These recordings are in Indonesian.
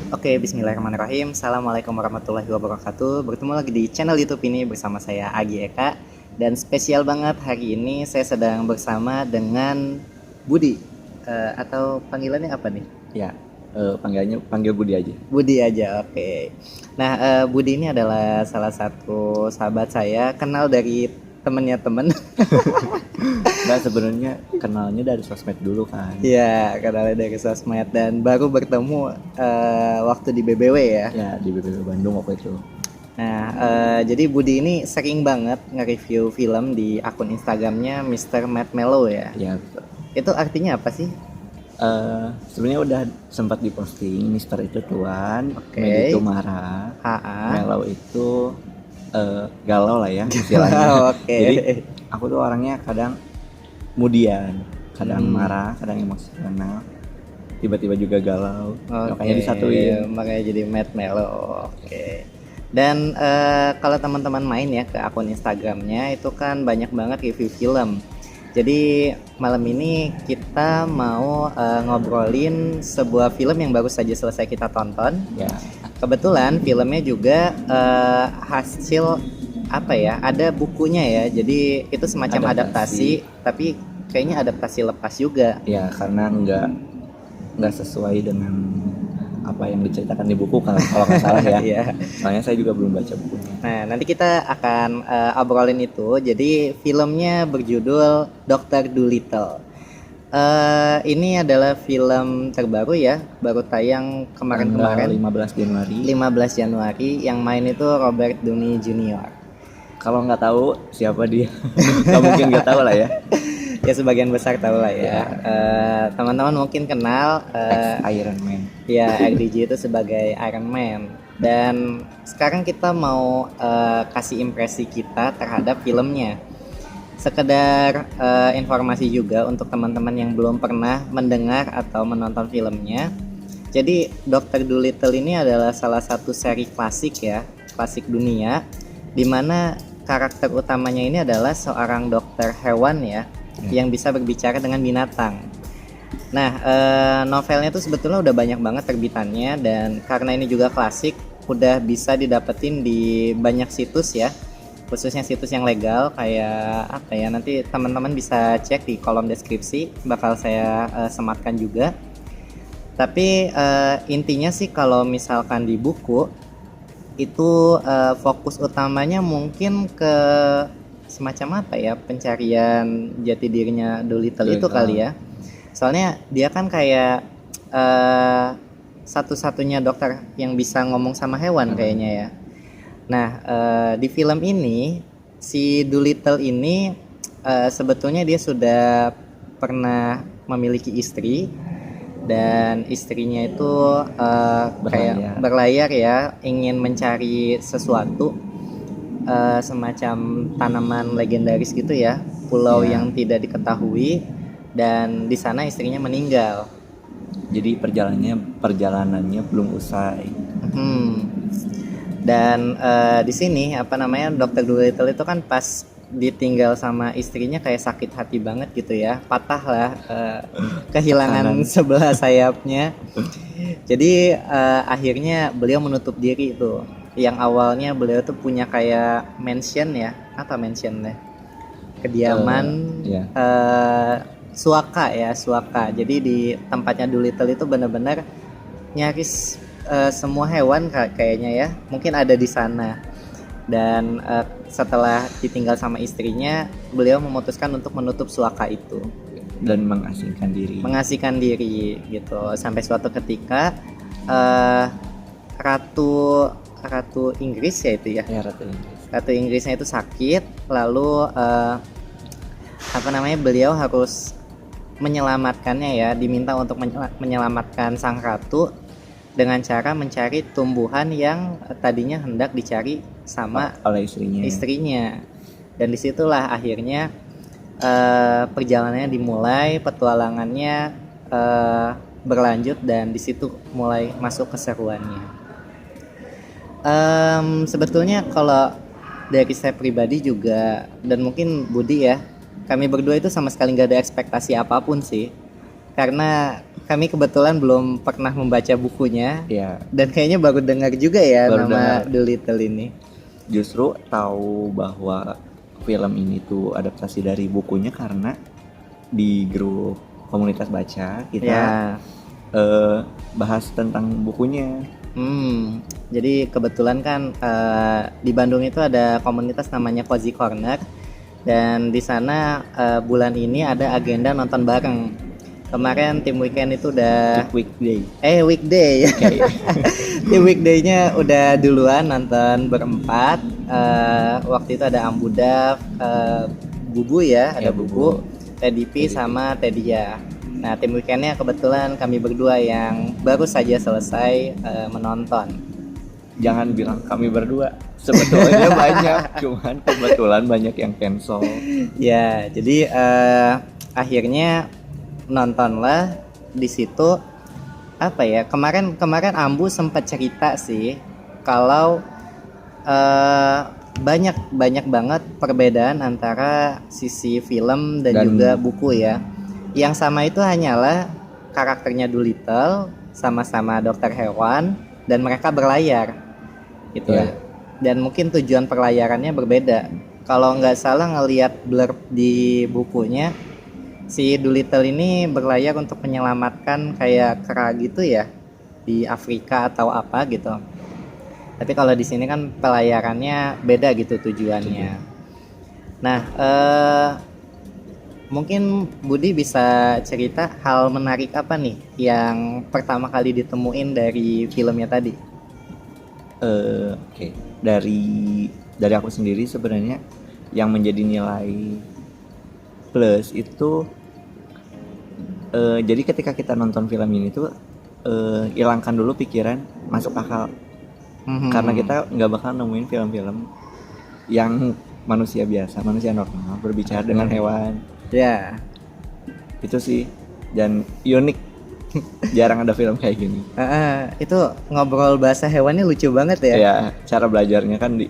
Oke, bismillahirrahmanirrahim. Assalamualaikum warahmatullahi wabarakatuh. Bertemu lagi di channel YouTube ini bersama saya Agi Eka. Dan spesial banget hari ini saya sedang bersama dengan Budi. Atau panggilannya apa nih? Ya, panggil Budi aja. Budi aja, oke. Nah, Budi ini adalah salah satu sahabat saya, kenal dari temennya temen. Nah, sebenarnya kenalnya dari sosmed dulu kan. Iya, kenalnya dari sosmed dan baru bertemu waktu di BBW ya. Ya, di BBW Bandung waktu itu. Nah, jadi Budi ini sering banget nge-review film di akun Instagramnya Mr. Matt Mellow ya. Ya, Itu artinya apa sih? sebenarnya udah sempat diposting Mister itu tuan, Oke. Medi itu marah, HA. Mellow itu galau lah ya istilahnya. Oke. Jadi aku tuh orangnya kadang kemudian, kadang marah, kadang emosional, tiba-tiba juga galau. Makanya disatuin. Makanya jadi Matt Mellow. Oke. Dan kalau teman-teman main ya ke akun Instagramnya itu kan banyak banget review film. Jadi malam ini kita mau ngobrolin sebuah film yang baru saja selesai kita tonton. Ya, Kebetulan filmnya juga hasil apa ya? Ada bukunya ya. Jadi itu semacam adaptasi, tapi kayaknya adaptasi lepas juga. ya karena nggak sesuai dengan apa yang diceritakan di buku kalau nggak salah ya. Iya. Soalnya saya juga belum baca bukunya. Nah, nanti kita akan obrolin itu. Jadi filmnya berjudul Dr. Dolittle. Ini adalah film terbaru ya, baru tayang kemarin-kemarin. 15 Januari. 15 Januari. Yang main itu Robert Downey Jr. Kalau nggak tahu siapa dia, nggak mungkin nggak tahu lah ya. Ya sebagian besar tahu lah ya. Teman-teman mungkin kenal Iron Man. ya RDJ itu sebagai Iron Man. Dan sekarang kita mau kasih impresi kita terhadap filmnya. Sekedar informasi juga untuk teman-teman yang belum pernah mendengar atau menonton filmnya. Jadi Dr. Dolittle ini adalah salah satu seri klasik ya, klasik dunia, di mana karakter utamanya ini adalah seorang dokter hewan ya, yang bisa berbicara dengan binatang. Nah, novelnya tuh sebetulnya udah banyak banget terbitannya, dan karena ini juga klasik, udah bisa didapetin di banyak situs ya, khususnya situs yang legal kayak apa ya, nanti teman-teman bisa cek di kolom deskripsi, bakal saya sematkan juga. Tapi intinya sih kalau misalkan di buku itu fokus utamanya mungkin ke semacam apa ya, pencarian jati dirinya Dolittle itu kali ya. Soalnya dia kan kayak satu-satunya dokter yang bisa ngomong sama hewan kayaknya ya. Nah, di film ini si Dolittle ini sebetulnya dia sudah pernah memiliki istri, dan istrinya itu kayak berlayar ya, ingin mencari sesuatu semacam tanaman legendaris gitu ya, pulau yang tidak diketahui, dan di sana istrinya meninggal. Jadi perjalanannya belum usai. Dan di sini apa namanya, Dr. Dolittle itu kan pas ditinggal sama istrinya kayak sakit hati banget gitu ya, patah lah, kehilangan sebelah sayapnya. Jadi akhirnya beliau menutup diri tuh. Yang awalnya beliau tuh punya kayak mansion ya, apa mansionnya, kediaman suaka ya, suaka. Jadi di tempatnya Dolittle itu benar-benar nyaris semua hewan kayaknya ya, mungkin ada di sana. Dan setelah ditinggal sama istrinya, beliau memutuskan untuk menutup suaka itu dan mengasingkan diri gitu. Sampai suatu ketika ratu Inggris ya itu ya, ratu Inggrisnya itu sakit, lalu apa namanya, beliau harus menyelamatkannya ya, diminta untuk menyelamatkan sang ratu dengan cara mencari tumbuhan yang tadinya hendak dicari sama oleh istrinya. Dan disitulah akhirnya perjalanannya dimulai, petualangannya berlanjut, dan disitu mulai masuk keseruannya. Sebetulnya kalau dari saya pribadi juga, dan mungkin Budi ya, kami berdua itu sama sekali nggak ada ekspektasi apapun sih, karena kami kebetulan belum pernah membaca bukunya. Ya. Dan kayaknya baru dengar juga ya Baru nama dengar. Dolittle ini. Justru tahu bahwa film ini tuh adaptasi dari bukunya karena di grup komunitas baca kita Ya. bahas tentang bukunya. Jadi kebetulan kan di Bandung itu ada komunitas namanya Cozy Corner, dan di sana bulan ini ada agenda nonton bareng. Kemarin tim weekend itu udah Weekday. weekday. Okay. Tim weekday-nya udah duluan nonton berempat. Waktu itu ada Ambudaf, Bubu ya, ada Ya, Bubu, Teddy P sama Tedia. Nah, tim weekendnya kebetulan kami berdua yang baru saja selesai menonton. Jangan bilang kami berdua, sebetulnya banyak, cuman kebetulan banyak yang cancel. Ya, jadi akhirnya nontonlah di situ. Apa ya? Kemarin Ambu sempat cerita sih kalau banyak banget perbedaan antara sisi film dan juga buku ya. Yang sama itu hanyalah karakternya Dolittle sama-sama dokter hewan dan mereka berlayar gitu. Ya. Dan mungkin tujuan perlayarannya berbeda. Kalau nggak salah ngelihat blurb di bukunya, si Dolittle ini berlayar untuk menyelamatkan kayak kera gitu ya di Afrika atau apa gitu. Tapi kalau di sini kan pelayarannya beda gitu tujuannya. Nah, mungkin Budi bisa cerita hal menarik apa nih yang pertama kali ditemuin dari filmnya tadi? Oke. Dari aku sendiri sebenarnya yang menjadi nilai plus itu jadi ketika kita nonton film ini tuh hilangkan dulu pikiran masuk akal. Karena kita nggak bakal nemuin film-film yang manusia biasa, manusia normal berbicara dengan hewan. Ya. Itu sih, dan unik. Jarang ada film kayak gini. Itu ngobrol bahasa hewannya lucu banget ya. Ya, cara belajarnya kan di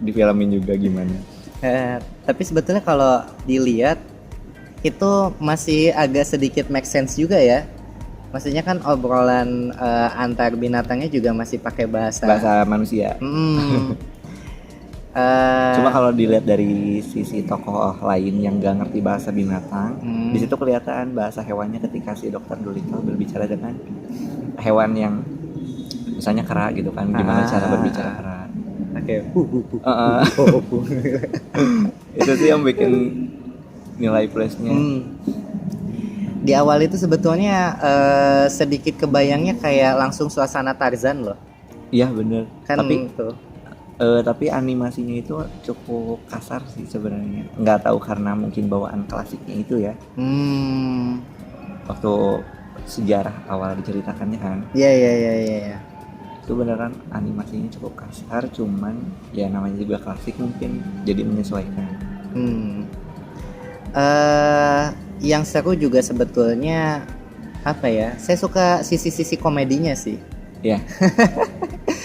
filmin juga gimana. Tapi sebetulnya kalau dilihat itu masih agak sedikit make sense juga ya. Maksudnya kan obrolan antar binatangnya juga masih pakai bahasa manusia. Cuma kalau dilihat dari sisi tokoh lain yang gak ngerti bahasa binatang, di situ kelihatan bahasa hewannya ketika si Dokter Dolittle berbicara dengan hewan yang misalnya kera gitu kan, gimana cara berbicara kera. Oke. Itu sih yang bikin nilai plusnya. Di awal itu sebetulnya sedikit kebayangnya kayak langsung suasana Tarzan loh. Iya bener. Kan tapi animasinya itu cukup kasar sih sebenarnya. Nggak tahu karena mungkin bawaan klasiknya itu ya. Waktu sejarah awal diceritakannya kan. Iya. Itu beneran animasinya cukup kasar, cuman ya namanya juga klasik mungkin jadi menyesuaikan. Yang seru juga sebetulnya apa ya? Saya suka sisi-sisi komedinya sih. Ya.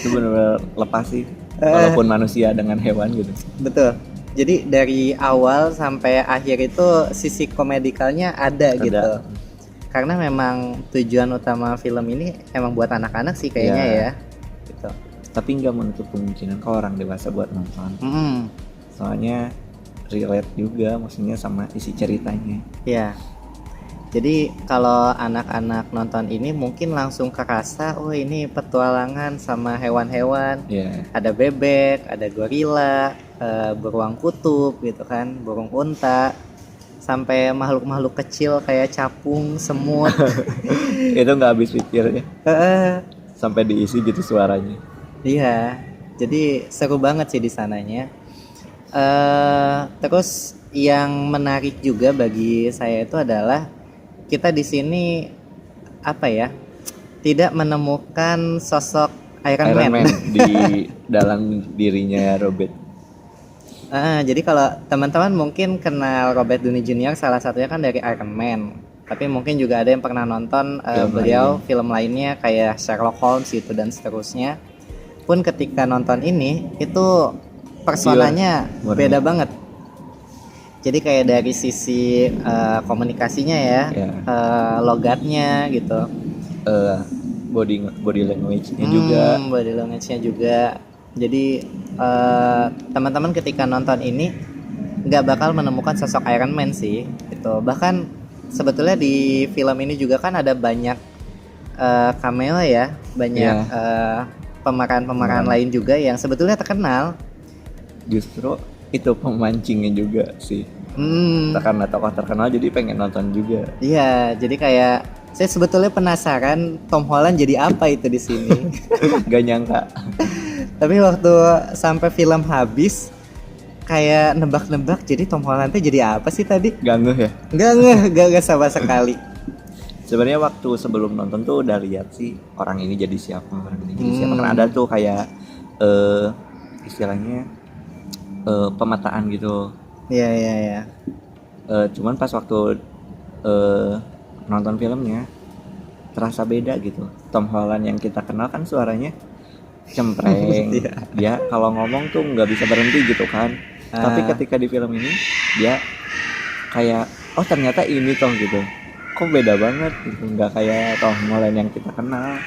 Itu bener-bener lepas sih. Walaupun manusia dengan hewan gitu. Betul. Jadi dari awal sampai akhir itu sisi komedikalnya ada gitu. Karena memang tujuan utama film ini emang buat anak-anak sih kayaknya ya. Gitu. Tapi nggak menutup kemungkinan ke orang dewasa buat nonton. Soalnya relate juga maksudnya sama isi ceritanya. Iya. Jadi kalau anak-anak nonton ini mungkin langsung kerasa, oh ini petualangan sama hewan-hewan. Ada bebek, ada gorila, beruang kutub gitu kan, burung unta, sampai makhluk-makhluk kecil kayak capung, semut. Itu nggak habis pikirnya. Sampai diisi gitu suaranya. Iya. Jadi seru banget sih di sananya. Terus yang menarik juga bagi saya itu adalah kita di sini apa ya, tidak menemukan sosok Iron Man di dalam dirinya Robert. Jadi kalau teman-teman mungkin kenal Robert Downey Jr. salah satunya kan dari Iron Man. Tapi mungkin juga ada yang pernah nonton film lainnya kayak Sherlock Holmes gitu dan seterusnya. Pun ketika nonton ini itu personanya beda banget. Jadi kayak dari sisi komunikasinya ya, logatnya gitu, body language-nya juga. Body language-nya juga. Jadi teman-teman ketika nonton ini nggak bakal menemukan sosok Iron Man sih, gitu. Bahkan sebetulnya di film ini juga kan ada banyak cameo ya, banyak pemeran lain juga yang sebetulnya terkenal. Justru itu pemancingnya juga sih. Karena tokoh terkenal jadi pengen nonton juga. Iya, jadi kayak saya sebetulnya penasaran Tom Holland jadi apa itu di sini. Gak nyangka. Tapi waktu sampai film habis kayak nebak-nebak, jadi Tom Holland tuh jadi apa sih tadi? Gak ngeh ya? Gak sama sekali. Sebenarnya waktu sebelum nonton tuh udah lihat sih orang ini jadi siapa, Karena ada tuh kayak istilahnya pemetaan gitu. Iya. Cuman pas waktu nonton filmnya terasa beda gitu. Tom Holland yang kita kenal kan suaranya cempreng. Dia kalau ngomong tuh nggak bisa berhenti gitu kan. Tapi ketika di film ini dia kayak oh ternyata ini toh gitu. Kok beda banget gitu, nggak kayak Tom Holland yang kita kenal.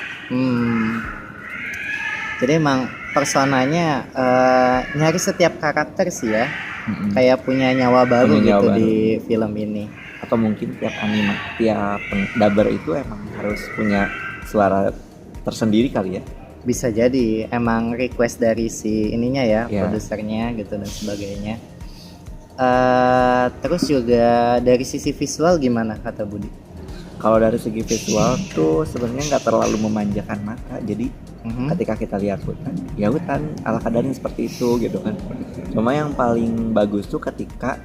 Jadi emang personanya nyari setiap karakter sih ya. Kayak punya nyawa baru di film ini. Atau mungkin tiap dubber itu emang harus punya suara tersendiri kali ya. Bisa jadi emang request dari si ininya ya, produsernya gitu dan sebagainya. Terus juga dari sisi visual gimana kata Budi? Kalau dari segi visual tuh sebenarnya nggak terlalu memanjakan mata. Jadi ketika kita lihat hutan ala kadarnya seperti itu gitu kan. Cuma yang paling bagus tuh ketika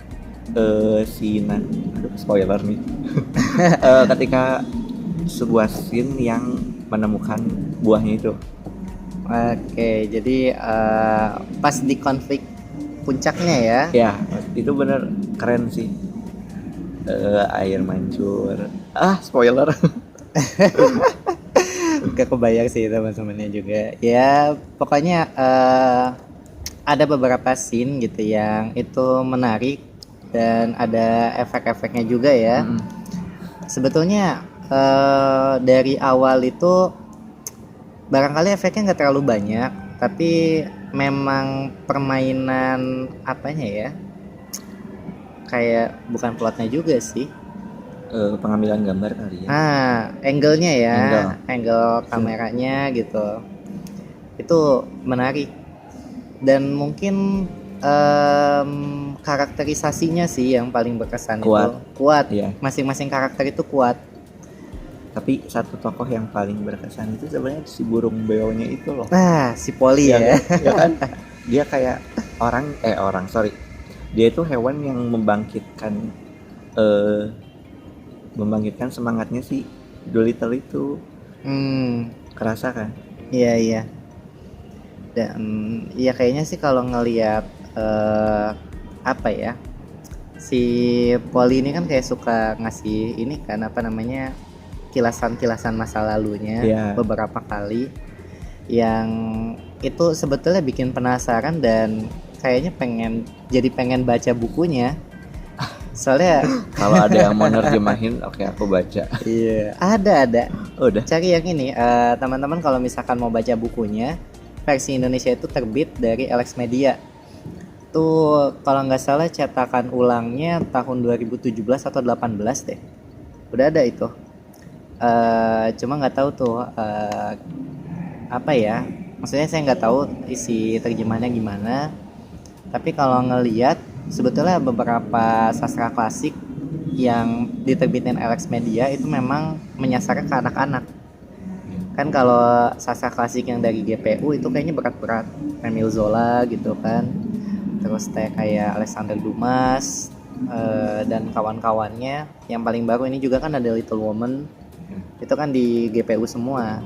spoiler nih. Ketika sebuah scene yang menemukan buahnya itu. Oke, jadi pas di konflik puncaknya ya. Ya, itu bener keren sih. Air mancur. Spoiler. Gak kebayang sih teman-temannya juga. Ya, pokoknya ada beberapa scene gitu yang itu menarik dan ada efek-efeknya juga ya. Sebetulnya dari awal itu barangkali efeknya nggak terlalu banyak, tapi memang permainan apanya ya, kayak bukan plotnya juga sih, pengambilan gambar kali ya. Angle-nya ya, angle kameranya gitu, itu menarik. Dan mungkin karakterisasinya sih yang paling berkesan. Kuat ya. Masing-masing karakter itu kuat. Tapi satu tokoh yang paling berkesan itu sebenarnya si burung beonya itu loh. Si Polly ya. Ya kan? Dia kayak dia itu hewan yang membangkitkan semangatnya si Dolittle itu. Kerasa kan? Iya. Dan ya kayaknya sih kalau ngelihat si Polly ini kan kayak suka ngasih ini kan kilasan-kilasan masa lalunya beberapa kali, yang itu sebetulnya bikin penasaran dan kayaknya pengen baca bukunya. Soalnya kalau ada yang mau nerjemahin, oke, aku baca. Iya, ada. Udah. Cari yang ini, teman-teman kalau misalkan mau baca bukunya, versi Indonesia itu terbit dari Alex Media. Tuh kalau nggak salah cetakan ulangnya tahun 2017 atau 18 deh. Udah ada itu. Cuma nggak tahu tuh maksudnya saya nggak tahu isi terjemahannya gimana. Tapi kalau ngelihat sebetulnya beberapa sastra klasik yang diterbitin Alex Media itu memang menyasar ke anak-anak. Kan kalau sastra klasik yang dari GPU itu kayaknya berat-berat, Emile Zola gitu kan, terus kayak Alexander Dumas dan kawan-kawannya. Yang paling baru ini juga kan ada Little Woman, itu kan di GPU semua.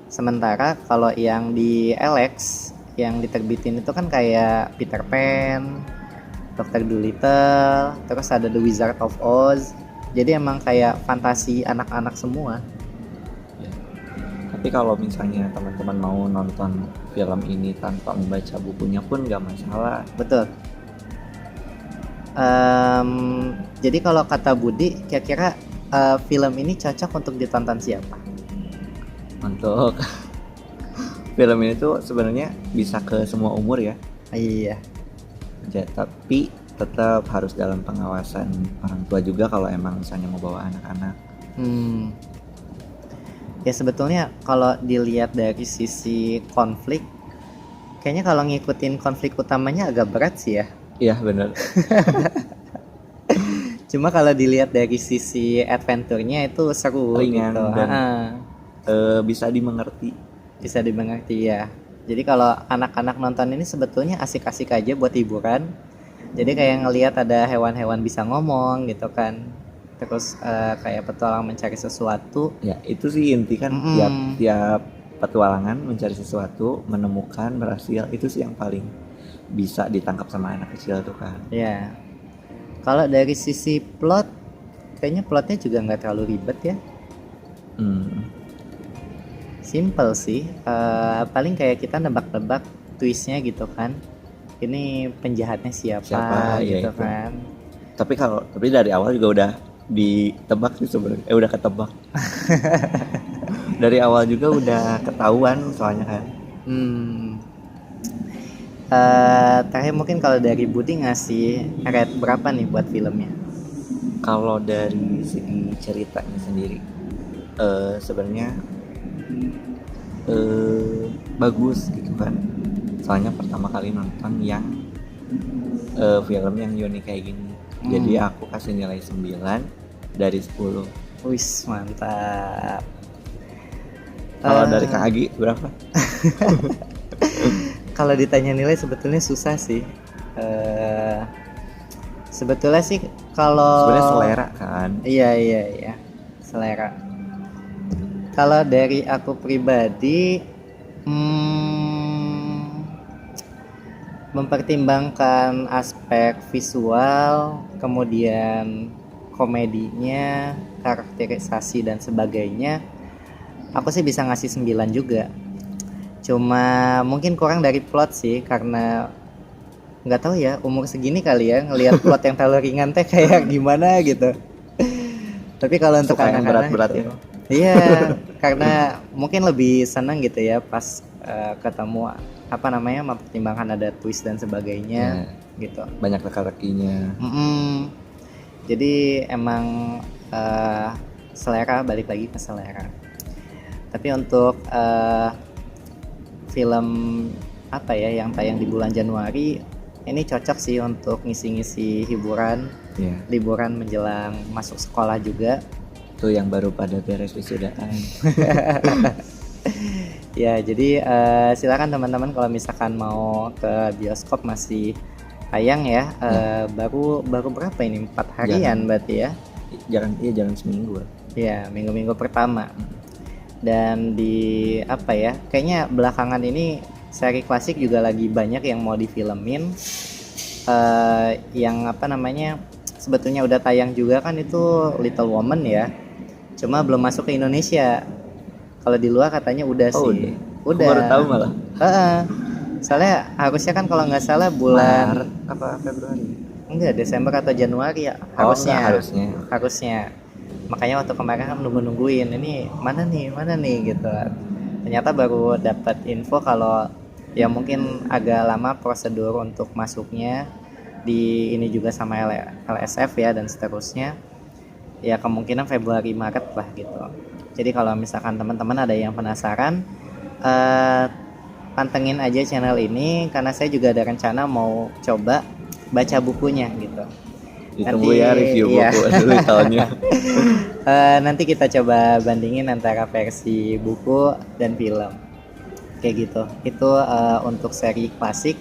Sementara kalau yang di Alex yang diterbitin itu kan kayak Peter Pan, Dr. Dolittle, terus ada The Wizard of Oz. Jadi emang kayak fantasi anak-anak semua. Tapi kalau misalnya teman-teman mau nonton film ini tanpa membaca bukunya pun nggak masalah. Betul. Jadi kalau kata Budi, kira-kira film ini cocok untuk ditonton siapa? Untuk film ini tuh sebenarnya bisa ke semua umur ya. Iya. Ya, tapi tetap harus dalam pengawasan orang tua juga kalau emang misalnya mau bawa anak-anak. Ya sebetulnya kalau dilihat dari sisi konflik, kayaknya kalau ngikutin konflik utamanya agak berat sih ya. Iya benar. Cuma kalau dilihat dari sisi adventure-nya itu seru Ringan gitu. dan bisa dimengerti. Bisa dimengerti ya. Jadi kalau anak-anak nonton ini sebetulnya asik-asik aja buat hiburan. Jadi kayak ngelihat ada hewan-hewan bisa ngomong gitu kan. Terus kayak petualang mencari sesuatu. Ya itu sih inti kan, tiap petualangan mencari sesuatu, menemukan, berhasil, itu sih yang paling bisa ditangkap sama anak kecil tuh kan. Ya. Kalau dari sisi plot, kayaknya plotnya juga nggak terlalu ribet ya. Simple sih. Paling kayak kita nebak-nebak twistnya gitu kan. Ini penjahatnya siapa gitu ya, kan. Tapi dari awal juga udah ditebak sih sebenarnya. Udah ketebak. Dari awal juga udah ketahuan soalnya kan. Terakhir mungkin kalau dari Budi ngasih rate berapa nih buat filmnya? Kalau dari segi ceritanya sendiri, sebenarnya bagus gitu kan. Soalnya pertama kali nonton yang film yang unik kayak gini. Jadi aku kasih nilai 9 dari 10. Wis, mantap. Kalau dari Kak Agi berapa? Kalau ditanya nilai sebetulnya susah sih. Sebetulnya sih kalau sebenarnya selera kan. Iya, selera. Kalau dari aku pribadi, mempertimbangkan aspek visual, kemudian komedinya, karakterisasi dan sebagainya, aku sih bisa ngasih 9 juga. Cuma mungkin kurang dari plot sih, karena nggak tahu ya, umur segini kali ya ngelihat plot yang terlalu ringan teh kayak gimana gitu. Tapi kalau untuk anak-anak berat-berat gitu, iya, karena mungkin lebih senang gitu ya pas ketemu mempertimbangkan ada twist dan sebagainya gitu. Banyak teka-tekinya. Jadi emang selera, balik lagi ke selera. Tapi untuk film yang tayang di bulan Januari ini cocok sih untuk ngisi-ngisi hiburan, liburan menjelang masuk sekolah juga. Tuh yang baru pada beres wisudaan. Ya, jadi silakan teman-teman kalau misalkan mau ke bioskop masih tayang ya. Baru berapa ini? 4 harian berarti ya? Jangan seminggu. Ya, minggu-minggu pertama. Dan di kayaknya belakangan ini seri klasik juga lagi banyak yang mau difilmin. Yang sebetulnya udah tayang juga kan itu Little Woman ya. Cuma belum masuk ke Indonesia. Kalau di luar katanya udah sih. Udah. Aku baru tahu malah. Soalnya harusnya kan kalau nggak salah bulan Maret Februari. Enggak, Desember atau Januari ya. Harusnya. Makanya waktu kemarin kan nungguin ini mana nih gitu. Ternyata baru dapat info kalau ya mungkin agak lama prosedur untuk masuknya di ini juga sama LSF ya dan seterusnya. Ya kemungkinan Februari Maret lah gitu. Jadi kalau misalkan teman-teman ada yang penasaran, pantengin aja channel ini karena saya juga ada rencana mau coba baca bukunya gitu. Ditunggu ya review buku dulu tahunnya. Nanti kita coba bandingin antara versi buku dan film. Kayak gitu. Itu untuk seri klasik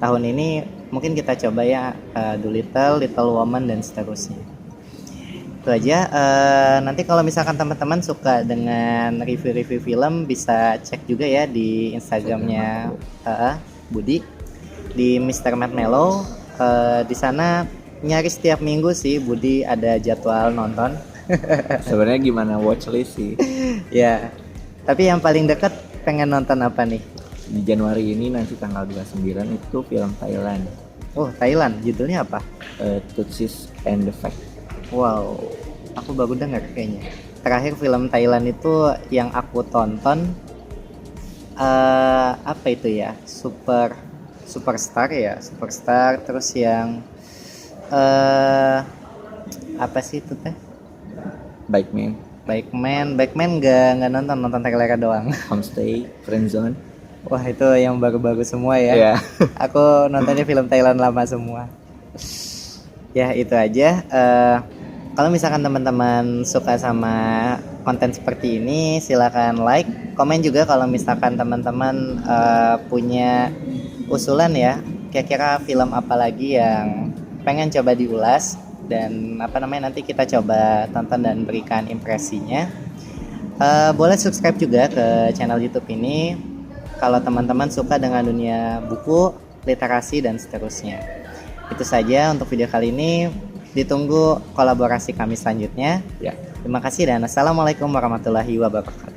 tahun ini mungkin kita coba ya Dolittle, Little Woman dan seterusnya. Itu aja. Nanti kalau misalkan teman-teman suka dengan review-review film bisa cek juga ya di Instagramnya Budi di Mr. Matt Mellow. Di sana nyaris setiap minggu sih Budi ada jadwal nonton. Sebenarnya gimana watchlist sih. Ya. Tapi yang paling dekat pengen nonton apa nih? Di Januari ini nanti tanggal 29 itu film Thailand. Oh, Thailand. Judulnya apa? Tutsis and the Fact. Wow, aku baru dengar kayaknya. Terakhir film Thailand itu yang aku tonton apa itu ya? Superstar ya, Superstar. Terus yang apa sih itu teh? Baikman nggak nonton trailer doang. Homestay, Friendzone. Wah, itu yang baru-baru semua ya. Iya. Aku nontonnya film Thailand lama semua. Ya, itu aja. Kalau misalkan teman-teman suka sama konten seperti ini, silakan like, komen juga kalau misalkan teman-teman punya usulan ya. Kira-kira film apa lagi yang pengen coba diulas, dan nanti kita coba tonton dan berikan impresinya. Boleh subscribe juga ke channel YouTube ini kalau teman-teman suka dengan dunia buku, literasi, dan seterusnya. Itu saja untuk video kali ini. Ditunggu kolaborasi kami selanjutnya. Ya. Terima kasih dan assalamualaikum warahmatullahi wabarakatuh.